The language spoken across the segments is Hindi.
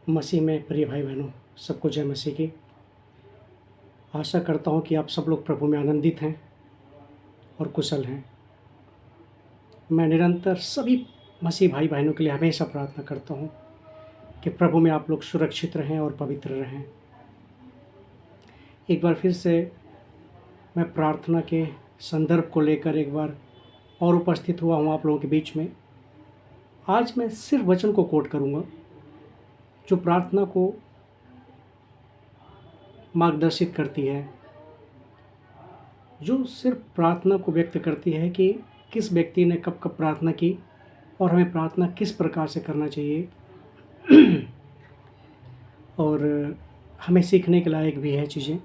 मसीह में प्रिय भाई बहनों, सबको जय मसीह की। आशा करता हूँ कि आप सब लोग प्रभु में आनंदित हैं और कुशल हैं। मैं निरंतर सभी मसीह भाई बहनों के लिए हमेशा प्रार्थना करता हूँ कि प्रभु में आप लोग सुरक्षित रहें और पवित्र रहें। एक बार फिर से मैं प्रार्थना के संदर्भ को लेकर एक बार और उपस्थित हुआ हूँ आप लोगों के बीच में। आज मैं सिर्फ वचन को कोट करूँगा जो प्रार्थना को मार्गदर्शित करती है, जो सिर्फ प्रार्थना को व्यक्त करती है कि किस व्यक्ति ने कब कब प्रार्थना की और हमें प्रार्थना किस प्रकार से करना चाहिए और हमें सीखने के लायक भी है चीज़ें,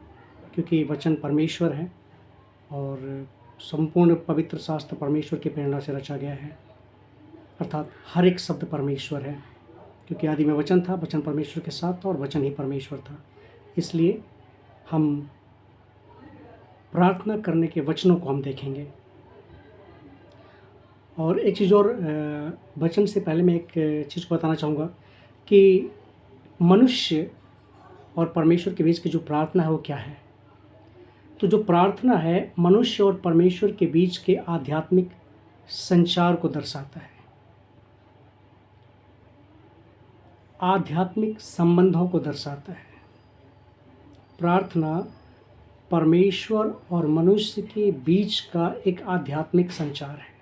क्योंकि वचन परमेश्वर है और संपूर्ण पवित्र शास्त्र परमेश्वर की प्रेरणा से रचा गया है। अर्थात हर एक शब्द परमेश्वर है, क्योंकि आदि में वचन था, वचन परमेश्वर के साथ था और वचन ही परमेश्वर था। इसलिए हम प्रार्थना करने के वचनों को हम देखेंगे। और एक चीज़ और, वचन से पहले मैं एक चीज़ को बताना चाहूँगा कि मनुष्य और परमेश्वर के बीच की जो प्रार्थना है वो क्या है। तो जो प्रार्थना है मनुष्य और परमेश्वर के बीच के आध्यात्मिक संचार को दर्शाता है, आध्यात्मिक संबंधों को दर्शाता है। प्रार्थना परमेश्वर और मनुष्य के बीच का एक आध्यात्मिक संचार है,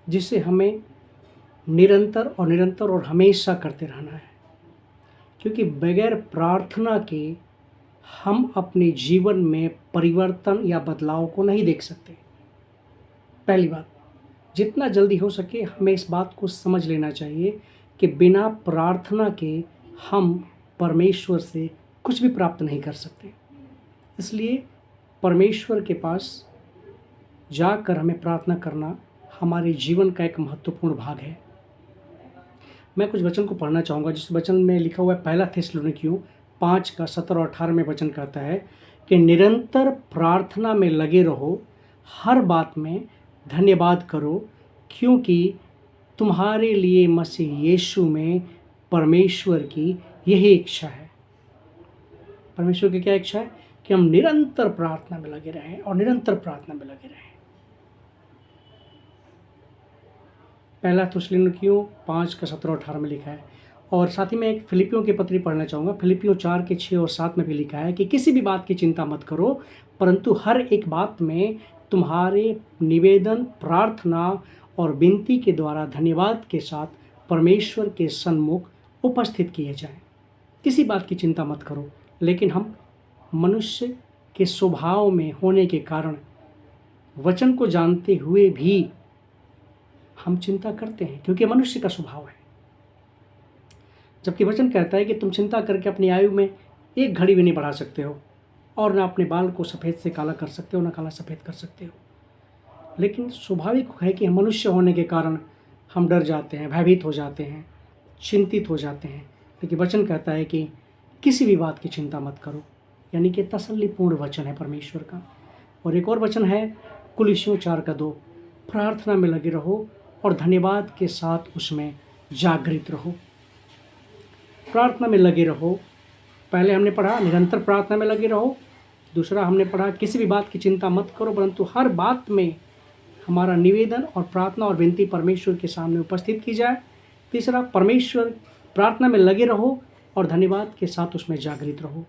जिसे हमें निरंतर और हमेशा करते रहना है, क्योंकि बगैर प्रार्थना के हम अपने जीवन में परिवर्तन या बदलाव को नहीं देख सकते। पहली बात, जितना जल्दी हो सके हमें इस बात को समझ लेना चाहिए कि बिना प्रार्थना के हम परमेश्वर से कुछ भी प्राप्त नहीं कर सकते। इसलिए परमेश्वर के पास जाकर हमें प्रार्थना करना हमारे जीवन का एक महत्वपूर्ण भाग है। मैं कुछ वचन को पढ़ना चाहूँगा, जिस वचन में लिखा हुआ है पहला थिस्सलुनीकियों 5 का 17 और 18 में वचन कहता है कि निरंतर प्रार्थना में लगे रहो, हर बात में धन्यवाद करो, क्योंकि तुम्हारे लिए मसीह यीशु में परमेश्वर की यही इच्छा है। परमेश्वर की क्या इच्छा है? कि हम निरंतर प्रार्थना में लगे रहें और निरंतर प्रार्थना में लगे रहें। पहला थिस्सलुनीकियों 5 का 17 और 18 में लिखा है। और साथ ही मैं एक फिलिपियों की पत्री पढ़ना चाहूँगा। फिलिपियों 4 के 6 और 7 में भी लिखा है कि किसी भी बात की चिंता मत करो, परंतु हर एक बात में तुम्हारे निवेदन, प्रार्थना और विनती के द्वारा धन्यवाद के साथ परमेश्वर के सन्मुख उपस्थित किए जाएं। किसी बात की चिंता मत करो, लेकिन हम मनुष्य के स्वभाव में होने के कारण वचन को जानते हुए भी हम चिंता करते हैं, क्योंकि मनुष्य का स्वभाव है। जबकि वचन कहता है कि तुम चिंता करके अपनी आयु में एक घड़ी भी नहीं बढ़ा सकते हो और ना अपने बाल को सफ़ेद से काला कर सकते हो, ना काला सफ़ेद कर सकते हो। लेकिन स्वाभाविक है कि हम मनुष्य होने के कारण हम डर जाते हैं, भयभीत हो जाते हैं, चिंतित हो जाते हैं। लेकिन वचन कहता है कि किसी भी बात की चिंता मत करो, यानी कि तसल्लीपूर्ण वचन है परमेश्वर का। और एक और वचन है कुलिस्सियों 4 का 2, प्रार्थना में लगे रहो और धन्यवाद के साथ उसमें जागृत रहो। प्रार्थना में लगे रहो, पहले हमने पढ़ा निरंतर प्रार्थना में लगे रहो। दूसरा हमने पढ़ा किसी भी बात की चिंता मत करो, परंतु हर बात में हमारा निवेदन और प्रार्थना और विनती परमेश्वर के सामने उपस्थित की जाए। तीसरा, परमेश्वर प्रार्थना में लगे रहो और धन्यवाद के साथ उसमें जागृत रहो।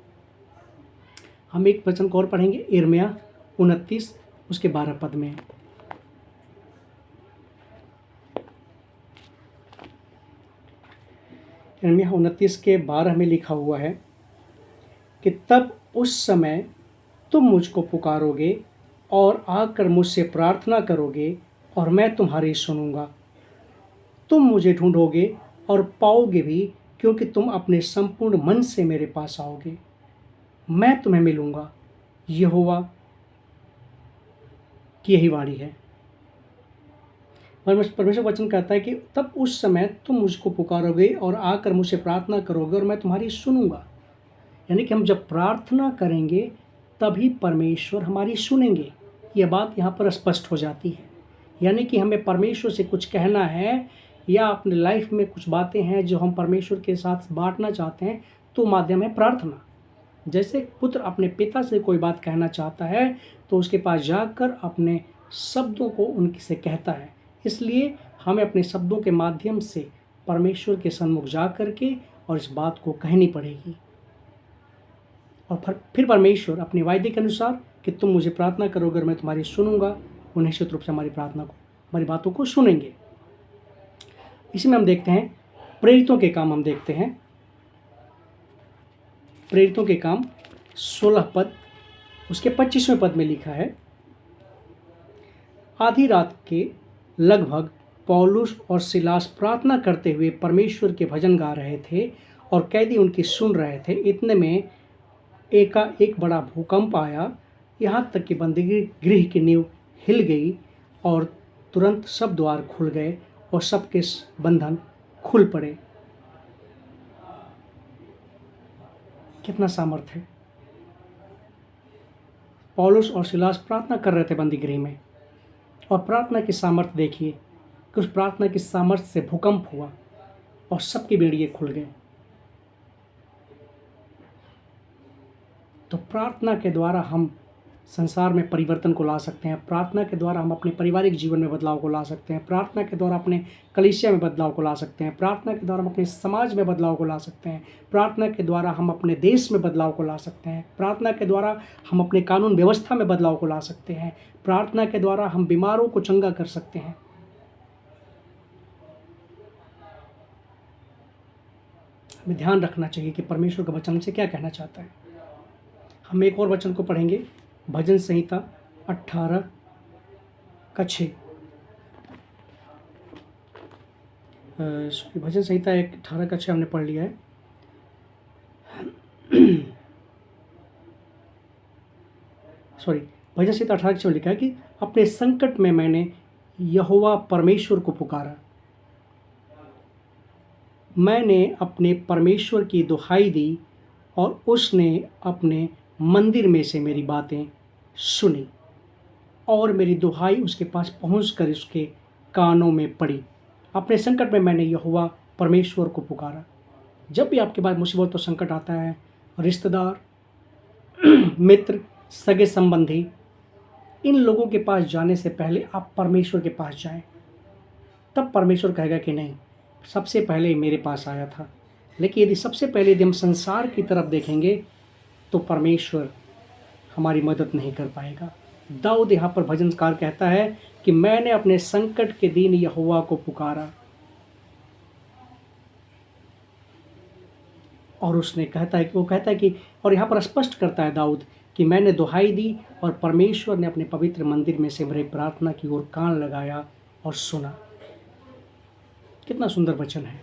हम एक वचन को और पढ़ेंगे, यिर्मयाह 29 उसके 12 पद में। यिर्मयाह 29 के 12 में लिखा हुआ है कि तब उस समय तुम मुझको पुकारोगे और आकर मुझसे प्रार्थना करोगे और मैं तुम्हारी सुनूंगा। तुम मुझे ढूंढोगे और पाओगे भी, क्योंकि तुम अपने संपूर्ण मन से मेरे पास आओगे। मैं तुम्हें मिलूंगा, यहोवा की यही वाणी है। परमेश्वर वचन कहता है कि तब उस समय तुम मुझको पुकारोगे और आकर मुझसे प्रार्थना करोगे और मैं तुम्हारी सुनूंगा। यानी कि हम जब प्रार्थना करेंगे तभी परमेश्वर हमारी सुनेंगे। यह बात यहाँ पर स्पष्ट हो जाती है। यानी कि हमें परमेश्वर से कुछ कहना है या अपने लाइफ में कुछ बातें हैं जो हम परमेश्वर के साथ बांटना चाहते हैं, तो माध्यम है प्रार्थना। जैसे पुत्र अपने पिता से कोई बात कहना चाहता है तो उसके पास जाकर अपने शब्दों को उनसे कहता है। इसलिए हमें अपने शब्दों के माध्यम से परमेश्वर के सन्मुख जा कर के और इस बात को कहनी पड़ेगी। और फिर परमेश्वर अपने वायदे के अनुसार कि तुम मुझे प्रार्थना करोगे और मैं तुम्हारी सुनूंगा, वो निश्चित रूप से हमारी प्रार्थना को, हमारी बातों को सुनेंगे। इसी में हम देखते हैं प्रेरितों के काम। हम देखते हैं प्रेरितों के काम 16 पद, उसके 25वें पद में लिखा है, आधी रात के लगभग पौलुस और सिलास प्रार्थना करते हुए परमेश्वर के भजन गा रहे थे और कैदी उनकी सुन रहे थे। इतने में एक बड़ा भूकंप आया, यहाँ तक कि बंदी गृह की नींव हिल गई और तुरंत सब द्वार खुल गए और सबके बंधन खुल पड़े। कितना सामर्थ्य है। पौलुस और सिलास प्रार्थना कर रहे थे बंदी गृह में, और प्रार्थना की सामर्थ्य देखिए कि उस प्रार्थना की सामर्थ्य से भूकंप हुआ और सबके बेड़िए खुल गए। तो प्रार्थना के द्वारा हम संसार में परिवर्तन को ला सकते हैं। प्रार्थना के द्वारा हम अपने पारिवारिक जीवन में बदलाव को ला सकते हैं। प्रार्थना के द्वारा अपने कलीसिया में बदलाव को ला सकते हैं। प्रार्थना के द्वारा हम अपने समाज में बदलाव को ला सकते हैं। प्रार्थना के द्वारा हम अपने देश में बदलाव को ला सकते हैं। प्रार्थना के द्वारा हम अपने कानून व्यवस्था में बदलाव को ला सकते हैं। प्रार्थना के द्वारा हम बीमारों को चंगा कर सकते हैं। हमें ध्यान रखना चाहिए कि परमेश्वर का वचन हमसे क्या कहना चाहता है। हम एक और वचन को पढ़ेंगे, भजन संहिता 18:6। भजन संहिता 18:6 हमने पढ़ लिया है। भजन संहिता 18:6 में लिखा है कि अपने संकट में मैंने यहोवा परमेश्वर को पुकारा, मैंने अपने परमेश्वर की दुहाई दी और उसने अपने मंदिर में से मेरी बातें सुनी और मेरी दुहाई उसके पास पहुंचकर उसके कानों में पड़ी। अपने संकट में मैंने यहोवा परमेश्वर को पुकारा। जब भी आपके पास मुसीबत और संकट आता है, रिश्तेदार, मित्र, सगे संबंधी, इन लोगों के पास जाने से पहले आप परमेश्वर के पास जाएं। तब परमेश्वर कहेगा कि नहीं, सबसे पहले मेरे पास आया था। लेकिन यदि सबसे पहले यदि हम संसार की तरफ देखेंगे तो परमेश्वर हमारी मदद नहीं कर पाएगा। दाऊद यहाँ पर भजनकार कहता है कि मैंने अपने संकट के दिन यहोवा को पुकारा, और उसने कहता है कि और यहाँ पर स्पष्ट करता है दाऊद कि मैंने दुहाई दी और परमेश्वर ने अपने पवित्र मंदिर में से मेरी प्रार्थना की ओर कान लगाया और सुना। कितना सुंदर वचन है।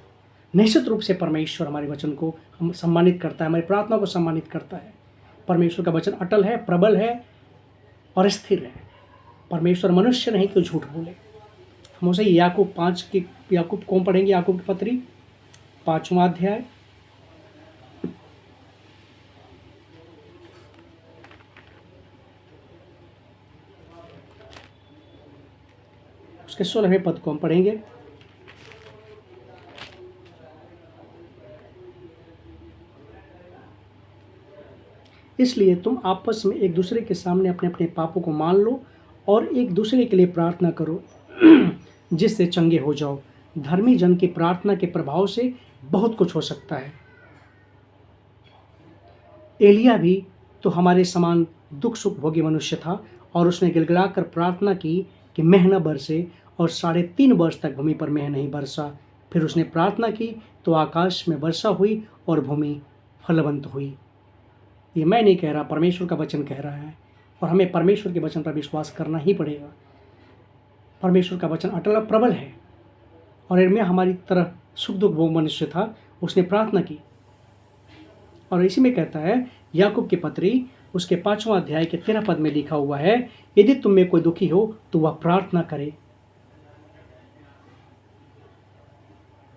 निश्चित रूप से परमेश्वर हमारे वचन को हम सम्मानित करता है, हमारी प्रार्थना को सम्मानित करता है। परमेश्वर का वचन अटल है, प्रबल है और स्थिर है। परमेश्वर मनुष्य नहीं कि झूठ बोले। हम उसे याकूब कौन पढ़ेंगे? याकूब की पत्री 5वां अध्याय उसके 16वें पद को हम पढ़ेंगे। इसलिए तुम आपस में एक दूसरे के सामने अपने अपने पापों को मान लो और एक दूसरे के लिए प्रार्थना करो जिससे चंगे हो जाओ। धर्मी जन की प्रार्थना के प्रभाव से बहुत कुछ हो सकता है। एलिया भी तो हमारे समान दुख सुख भोगी मनुष्य था और उसने गिड़गिड़ाकर प्रार्थना की कि मेह न बरसे, और 3.5 वर्ष तक भूमि पर मेह नहीं बरसा। फिर उसने प्रार्थना की तो आकाश में वर्षा हुई और भूमि फलवंत हुई। ये मैं नहीं कह रहा, परमेश्वर का वचन कह रहा है, और हमें परमेश्वर के वचन पर विश्वास करना ही पड़ेगा। परमेश्वर का वचन अटल और प्रबल है। और यिर्मयाह हमारी तरह सुख दुख भोग मनुष्य था, उसने प्रार्थना की। और इसी में कहता है याकूब की पत्री उसके 5वां अध्याय के 13 पद में लिखा हुआ है, यदि तुम में कोई दुखी हो तो वह प्रार्थना करे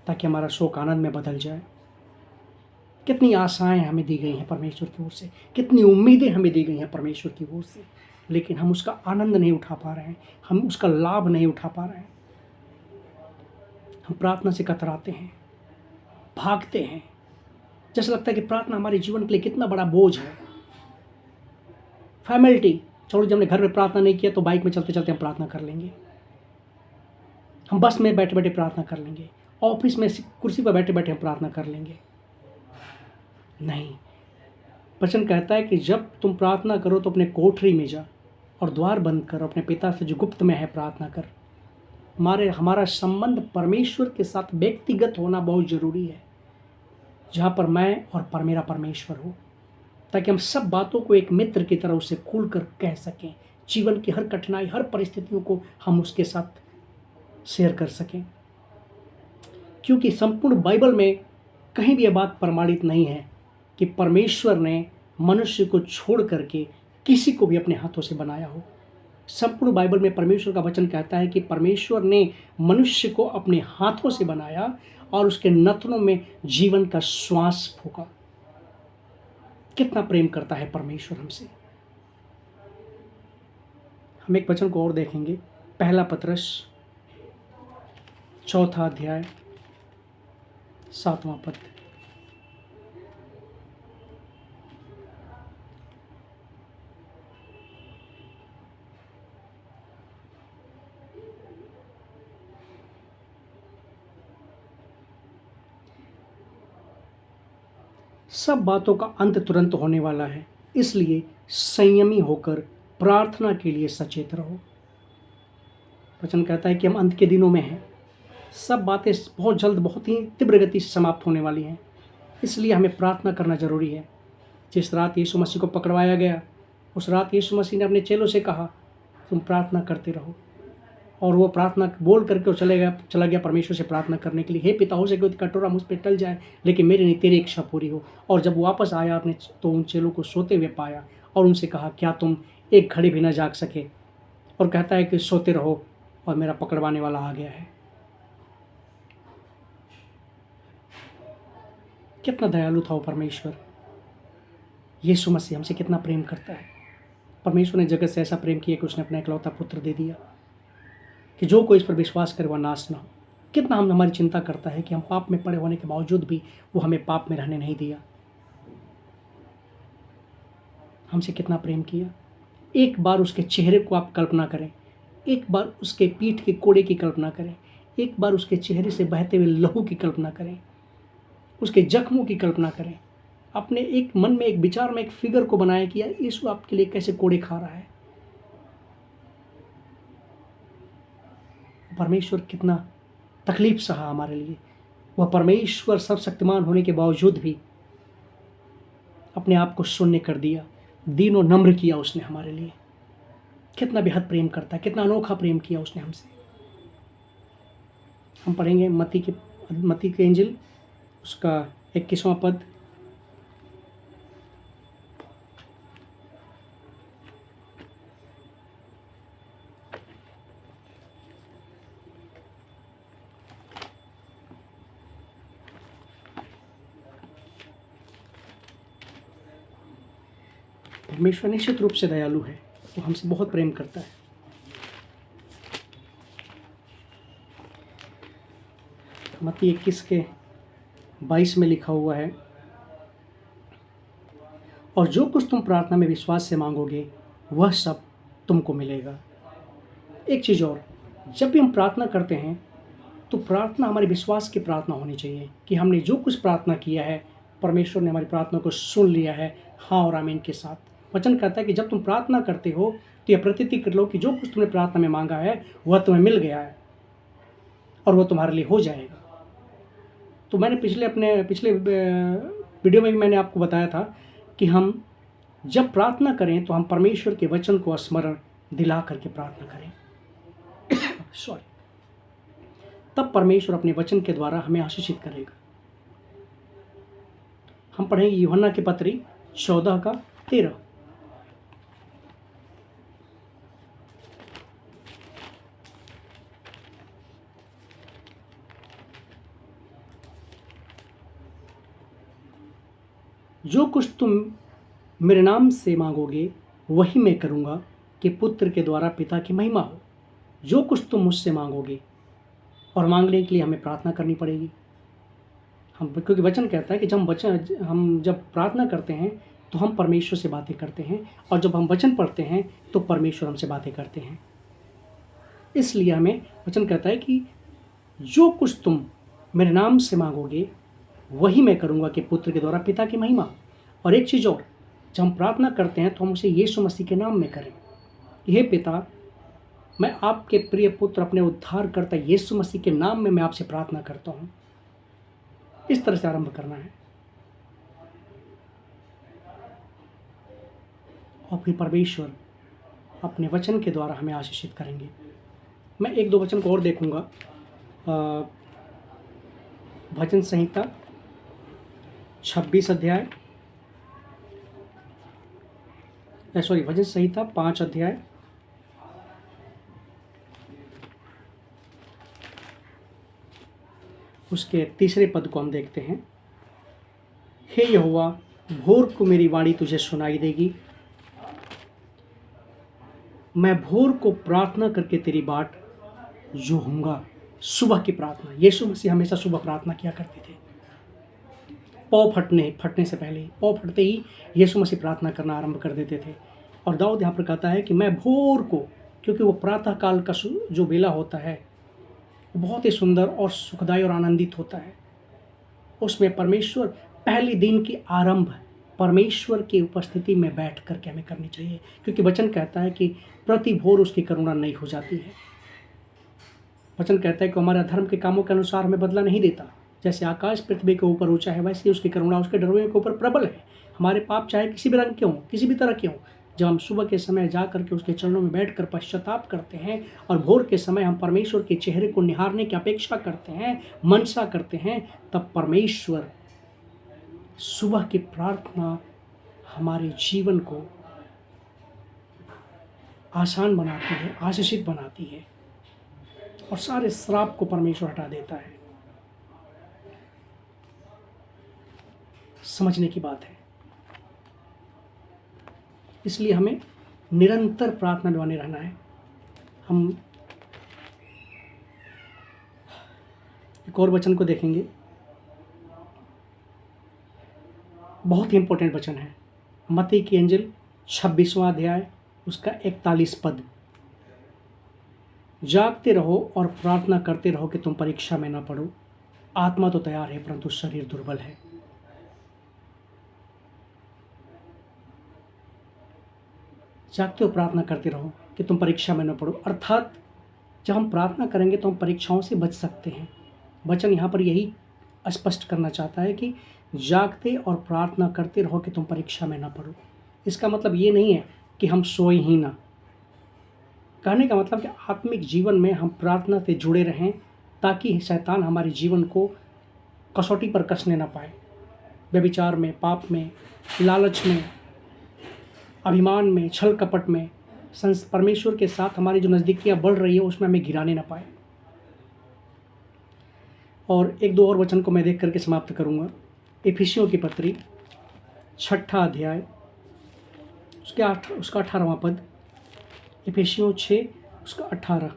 ताकि हमारा शोक आनंद में बदल जाए। कितनी आशाएं हमें दी गई हैं परमेश्वर की ओर से, कितनी उम्मीदें हमें दी गई हैं परमेश्वर की ओर से, लेकिन हम उसका आनंद नहीं उठा पा रहे हैं, हम उसका लाभ नहीं उठा पा रहे हैं। हम प्रार्थना से कतराते हैं, भागते हैं, जैसा लगता है कि प्रार्थना हमारे जीवन के लिए कितना बड़ा बोझ है। फैमिलिटी छोड़ो, जब हमने घर में प्रार्थना नहीं किया तो बाइक में चलते चलते हम प्रार्थना कर लेंगे, हम बस में बैठे बैठे प्रार्थना कर लेंगे, ऑफिस में कुर्सी पर बैठे बैठे हम प्रार्थना कर लेंगे। नहीं, वचन कहता है कि जब तुम प्रार्थना करो तो अपने कोठरी में जा और द्वार बंद कर, अपने पिता से जो गुप्त में है प्रार्थना कर। हमारा संबंध परमेश्वर के साथ व्यक्तिगत होना बहुत ज़रूरी है, जहाँ पर मैं और मेरा परमेश्वर हो, ताकि हम सब बातों को एक मित्र की तरह उससे खुल कर कह सकें। जीवन की हर कठिनाई, हर परिस्थितियों को हम उसके साथ शेयर कर सकें, क्योंकि संपूर्ण बाइबल में कहीं भी यह बात प्रमाणित नहीं है कि परमेश्वर ने मनुष्य को छोड़ करके किसी को भी अपने हाथों से बनाया हो। संपूर्ण बाइबल में परमेश्वर का वचन कहता है कि परमेश्वर ने मनुष्य को अपने हाथों से बनाया और उसके नथनों में जीवन का श्वास फूंका। कितना प्रेम करता है परमेश्वर हमसे। हम एक वचन को और देखेंगे, पहला पतरस 4 अध्याय 7वां पद। सब बातों का अंत तुरंत होने वाला है, इसलिए संयमी होकर प्रार्थना के लिए सचेत रहो। वचन कहता है कि हम अंत के दिनों में हैं, सब बातें बहुत जल्द, बहुत ही तीव्र गति से समाप्त होने वाली हैं, इसलिए हमें प्रार्थना करना जरूरी है। जिस रात यीशु मसीह को पकड़वाया गया, उस रात यीशु मसीह ने अपने चेलों से कहा तुम प्रार्थना करते रहो, और वो प्रार्थना बोल करके वो चला गया परमेश्वर से प्रार्थना करने के लिए। हे पिता, हो सके कटोरा मुझ पर टल जाए, लेकिन मेरी नहीं तेरी इच्छा पूरी हो। और जब वापस आया आपने तो उन चेलों को सोते हुए पाया और उनसे कहा क्या तुम एक घड़ी भी ना जाग सके? और कहता है कि सोते रहो और मेरा पकड़वाने वाला आ गया है। कितना दयालु था वो परमेश्वर। यीशु मसीह हमसे कितना प्रेम करता है। परमेश्वर ने जगत से ऐसा प्रेम किया कि उसने अपना इकलौता पुत्र दे दिया कि जो कोई इस पर विश्वास करे वह नाश ना हो। कितना हमारी चिंता करता है कि हम पाप में पड़े होने के बावजूद भी वो हमें पाप में रहने नहीं दिया। हमसे कितना प्रेम किया। एक बार उसके चेहरे को आप कल्पना करें, एक बार उसके पीठ के कोड़े की कल्पना करें, एक बार उसके चेहरे से बहते हुए लहू की कल्पना करें, उसके जख्मों की कल्पना करें। अपने एक मन में, एक विचार में एक फिगर को बनाया कि यार यीशु आपके लिए कैसे कोड़े खा रहा है। परमेश्वर कितना तकलीफ सहा हमारे लिए। वह परमेश्वर सर्वशक्तिमान होने के बावजूद भी अपने आप को शून्य कर दिया, दीन और नम्र किया उसने हमारे लिए। कितना बेहद प्रेम करता है, कितना अनोखा प्रेम किया उसने हमसे। हम पढ़ेंगे मत्ती के इंजिल, उसका 21वां पद। परमेश्वर निश्चित रूप से दयालु है, वो हमसे बहुत प्रेम करता है। मत्ती 21 के 22 में लिखा हुआ है, और जो कुछ तुम प्रार्थना में विश्वास से मांगोगे वह सब तुमको मिलेगा। एक चीज़ और, जब भी हम प्रार्थना करते हैं तो प्रार्थना हमारे विश्वास की प्रार्थना होनी चाहिए कि हमने जो कुछ प्रार्थना किया है परमेश्वर ने हमारी प्रार्थना को सुन लिया है, हाँ और आमीन के साथ। वचन कहता है कि जब तुम प्रार्थना करते हो तो यह प्रतीति कर लो कि जो कुछ तुमने प्रार्थना में मांगा है वह तुम्हें मिल गया है और वह तुम्हारे लिए हो जाएगा। तो मैंने पिछले वीडियो में भी मैंने आपको बताया था कि हम जब प्रार्थना करें तो हम परमेश्वर के वचन को स्मरण दिला करके प्रार्थना करें सॉरी, तब परमेश्वर अपने वचन के द्वारा हमें आशीषित करेगा। हम पढ़ेंगे यूहन्ना की पत्री 14:13। जो कुछ तुम मेरे नाम से मांगोगे वही मैं करूँगा कि पुत्र के द्वारा पिता की महिमा हो। जो कुछ तुम मुझसे मांगोगे और मांगने के लिए हमें प्रार्थना करनी पड़ेगी। हम, क्योंकि वचन कहता है कि जब हम जब प्रार्थना करते हैं तो हम परमेश्वर से बातें करते हैं, और जब हम वचन पढ़ते हैं तो परमेश्वर हमसे बातें करते हैं। इसलिए हमें वचन कहता है कि जो कुछ तुम मेरे नाम से मांगोगे वही मैं करूँगा, कि पुत्र के द्वारा पिता की महिमा। और एक चीज़ और, जब हम प्रार्थना करते हैं तो हम उसे यीशु मसीह के नाम में करें। यह पिता, मैं आपके प्रिय पुत्र अपने उद्धारकर्ता यीशु मसीह के नाम में मैं आपसे प्रार्थना करता हूँ। इस तरह से आरंभ करना है, और फिर परमेश्वर अपने वचन के द्वारा हमें आशीषित करेंगे। मैं एक दो वचन को और देखूंगा। भजन संहिता 26 अध्याय, भजन संहिता 5 अध्याय उसके तीसरे पद को हम देखते हैं। हे यहोवा, भोर को मेरी वाणी तुझे सुनाई देगी, मैं भोर को प्रार्थना करके तेरी बाट जोहूँगा। सुबह की प्रार्थना, यीशु मसीह हमेशा सुबह प्रार्थना किया करते थे। पाँव फटने से पहले, पाँव फटते ही यीशु मसीह प्रार्थना करना आरंभ कर देते थे। और दाऊद यहाँ पर कहता है कि मैं भोर को, क्योंकि वो प्रातः काल का जो बेला होता है बहुत ही सुंदर और सुखदायी और आनंदित होता है। उसमें परमेश्वर, पहले दिन की आरंभ परमेश्वर की उपस्थिति में बैठ करके हमें करनी चाहिए, क्योंकि वचन कहता है कि प्रति भोर उसकी करुणा नई हो जाती है। वचन कहता है कि हमारे अधर्म के कामों के अनुसार हमें बदला नहीं देता। जैसे आकाश पृथ्वी के ऊपर ऊंचा है, वैसे ही उसकी करुणा उसके डरों के ऊपर प्रबल है। हमारे पाप चाहे किसी भी रंग के हों, किसी भी तरह के हों, जब हम सुबह के समय जा करके उसके चरणों में बैठकर पश्चाताप करते हैं, और भोर के समय हम परमेश्वर के चेहरे को निहारने की अपेक्षा करते हैं, मनसा करते हैं, तब परमेश्वर सुबह की प्रार्थना हमारे जीवन को आसान बनाती है, आशीषित बनाती है, और सारे श्राप को परमेश्वर हटा देता है। समझने की बात है। इसलिए हमें निरंतर प्रार्थना में बने रहना है। हम एक और वचन को देखेंगे, बहुत ही इंपॉर्टेंट वचन है। मत्ती की इंजिल 26वां अध्याय उसका 41 पद, जागते रहो और प्रार्थना करते रहो कि तुम परीक्षा में ना पड़ो। आत्मा तो तैयार है परंतु शरीर दुर्बल है। जागते हो, प्रार्थना करते रहो कि तुम परीक्षा में न पड़ो। अर्थात जब हम प्रार्थना करेंगे तो हम परीक्षाओं से बच सकते हैं। वचन यहाँ पर यही स्पष्ट करना चाहता है कि जागते और प्रार्थना करते रहो कि तुम परीक्षा में न पड़ो। इसका मतलब ये नहीं है कि हम सोए ही ना। कहने का मतलब कि आत्मिक जीवन में हम प्रार्थना से जुड़े रहें, ताकि शैतान हमारे जीवन को कसौटी पर कसने ना पाए। व्यभिचार में, पाप में, लालच में, अभिमान में, छल कपट में, परमेश्वर के साथ हमारी जो नज़दीकियाँ बढ़ रही है उसमें हमें गिराने ना पाए। और एक दो और वचन को मैं देख करके समाप्त करूँगा। इफिसियों की पत्री 6 अध्याय उसका 18वां पद, इफिसियों 6 उसका 18।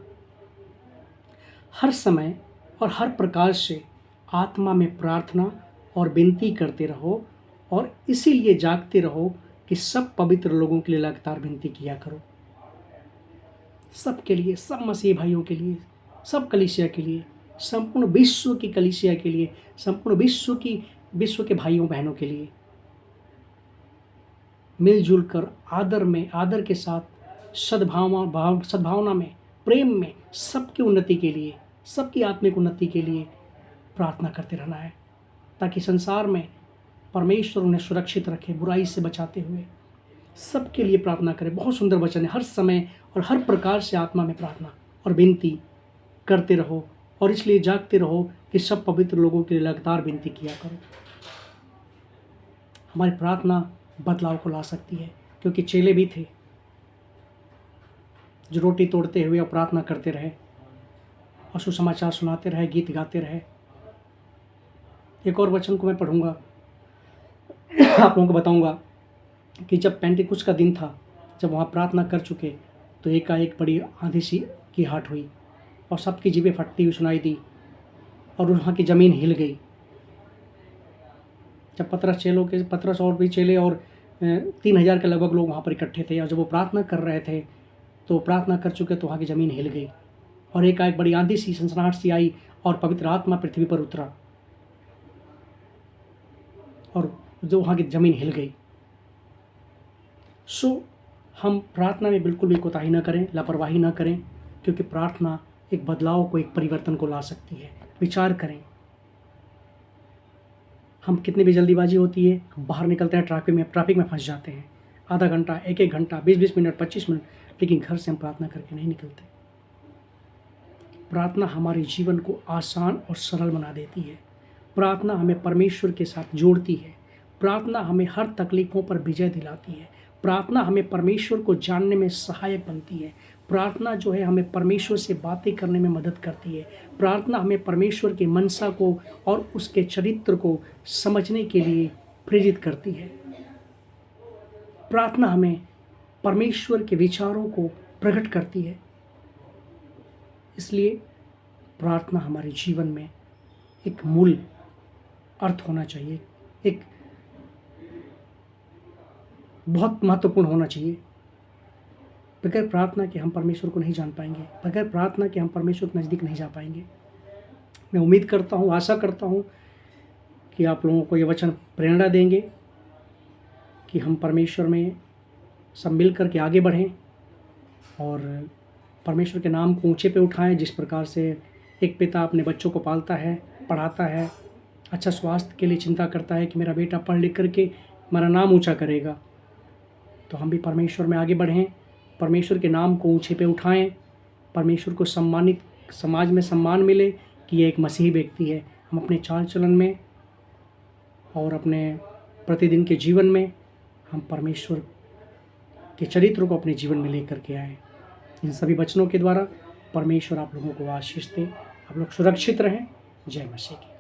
हर समय और हर प्रकार से आत्मा में प्रार्थना और विनती करते रहो, और इसीलिए जागते रहो कि सब पवित्र लोगों के लिए लगातार विनती किया करो। सबके लिए, सब मसीह भाइयों के लिए, सब कलीसिया के लिए, संपूर्ण विश्व की कलीसिया के लिए, संपूर्ण विश्व के भाइयों बहनों के लिए मिलजुल कर आदर के साथ सद्भावना में, प्रेम में, सबकी उन्नति के लिए, सबकी आत्मिक उन्नति के लिए प्रार्थना करते रहना है, ताकि संसार में परमेश्वर उन्हें सुरक्षित रखे, बुराई से बचाते हुए। सबके लिए प्रार्थना करें। बहुत सुंदर वचन है। हर समय और हर प्रकार से आत्मा में प्रार्थना और विनती करते रहो, और इसलिए जागते रहो कि सब पवित्र लोगों के लिए लगातार विनती किया करो। हमारी प्रार्थना बदलाव को ला सकती है, क्योंकि चेले भी थे जो रोटी तोड़ते हुए और प्रार्थना करते रहे, और सुसमाचार सुनाते रहे, गीत गाते रहे। एक और वचन को मैं पढ़ूंगा, आप लोगों को बताऊंगा कि जब पेंटिकुस्त का दिन था, जब वहाँ प्रार्थना कर चुके, तो एकाएक बड़ी आंधी सी की हाट हुई और सबकी जीभें फटती हुई सुनाई दी, और वहाँ की ज़मीन हिल गई। जब पतरस और भी चेले और 3,000 के लगभग लोग वहाँ पर इकट्ठे थे, और जब वो प्रार्थना कर रहे थे तो प्रार्थना कर चुके तो वहाँ की ज़मीन हिल गई और एकाएक बड़ी आंधी सी, सनसनाहट सी आई और पवित्र आत्मा पृथ्वी पर उतरा और जो वहाँ की ज़मीन हिल गई। सो हम प्रार्थना में बिल्कुल भी कोताही ना करें, लापरवाही ना करें, क्योंकि प्रार्थना एक बदलाव को, एक परिवर्तन को ला सकती है। विचार करें, हम कितनी भी जल्दीबाजी होती है, हम बाहर निकलते हैं, ट्रैफिक में फंस जाते हैं, आधा घंटा, एक घंटा, 20 मिनट, 25 मिनट, लेकिन घर से हम प्रार्थना करके नहीं निकलते। प्रार्थना हमारे जीवन को आसान और सरल बना देती है। प्रार्थना हमें परमेश्वर के साथ जोड़ती है। प्रार्थना हमें हर तकलीफ़ों पर विजय दिलाती है। प्रार्थना हमें परमेश्वर को जानने में सहायक बनती है। प्रार्थना जो है हमें परमेश्वर से बातें करने में मदद करती है। प्रार्थना हमें परमेश्वर के मनसा को और उसके चरित्र को समझने के लिए प्रेरित करती है। प्रार्थना हमें परमेश्वर के विचारों को प्रकट करती है। इसलिए प्रार्थना हमारे जीवन में एक मूल अर्थ होना चाहिए, एक बहुत महत्वपूर्ण होना चाहिए। बगैर प्रार्थना के हम परमेश्वर को नहीं जान पाएंगे, बगैर प्रार्थना के हम परमेश्वर के नज़दीक नहीं जा पाएंगे। मैं उम्मीद करता हूँ, आशा करता हूँ कि आप लोगों को ये वचन प्रेरणा देंगे कि हम परमेश्वर में सब मिल कर के आगे बढ़ें और परमेश्वर के नाम को ऊंचे पे उठाएं। जिस प्रकार से एक पिता अपने बच्चों को पालता है, पढ़ाता है, अच्छा स्वास्थ्य के लिए चिंता करता है कि मेरा बेटा पढ़ लिख करके हमारा नाम ऊंचा करेगा, तो हम भी परमेश्वर में आगे बढ़ें, परमेश्वर के नाम को ऊंचे पे उठाएं, परमेश्वर को सम्मानित, समाज में सम्मान मिले कि ये एक मसीही व्यक्ति है। हम अपने चाल चलन में और अपने प्रतिदिन के जीवन में हम परमेश्वर के चरित्र को अपने जीवन में लेकर के आएँ। इन सभी वचनों के द्वारा परमेश्वर आप लोगों को आशीष दे। आप लोग सुरक्षित रहें। जय मसीह की।